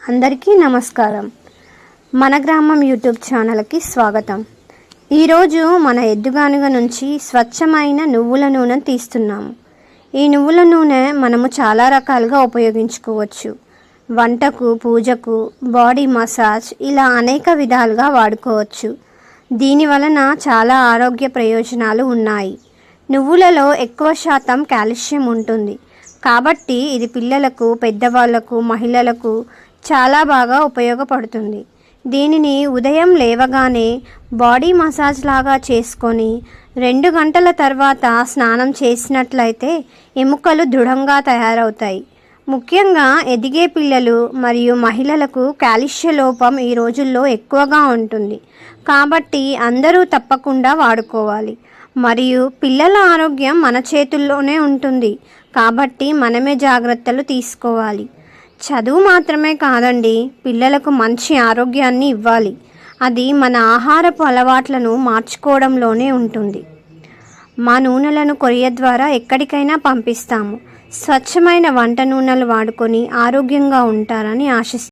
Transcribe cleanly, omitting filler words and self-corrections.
అందరికీ నమస్కారం. మన గ్రామం యూట్యూబ్ ఛానల్కి స్వాగతం. ఈరోజు మన ఎద్దుగానుగ నుంచి స్వచ్ఛమైన నువ్వుల నూనె తీస్తున్నాము. ఈ నువ్వుల నూనె మనము చాలా రకాలుగా ఉపయోగించుకోవచ్చు. వంటకు, పూజకు, బాడీ మసాజ్ ఇలా అనేక విధాలుగా వాడుకోవచ్చు. దీని వలన చాలా ఆరోగ్య ప్రయోజనాలు ఉన్నాయి. నువ్వులలో ఎక్కువ శాతం కాల్షియం ఉంటుంది కాబట్టి ఇది పిల్లలకు, పెద్దవాళ్లకు, మహిళలకు చాలా బాగా ఉపయోగపడుతుంది. దీనిని ఉదయం లేవగానే బాడీ మసాజ్ లాగా చేసుకొని 2 గంటల తర్వాత స్నానం చేసినట్లయితే ఎముకలు దృఢంగా తయారవుతాయి. ముఖ్యంగా ఎదిగే పిల్లలు మరియు మహిళలకు కాల్షియం లోపం ఈ రోజుల్లో ఎక్కువగా ఉంటుంది కాబట్టి అందరూ తప్పకుండా వాడుకోవాలి. మరియు పిల్లల ఆరోగ్యం మన చేతుల్లోనే ఉంటుంది కాబట్టి మనమే జాగ్రత్తలు తీసుకోవాలి. చదువు మాత్రమే కాదండి, పిల్లలకు మంచి ఆరోగ్యాన్ని ఇవ్వాలి. అది మన ఆహారపు అలవాట్లను మార్చుకోవడంలోనే ఉంటుంది. మా నూనెలను కొరియర్ ద్వారా ఎక్కడికైనా పంపిస్తాము. స్వచ్ఛమైన వంట నూనెలు వాడుకొని ఆరోగ్యంగా ఉంటారని ఆశిస్తున్నాను.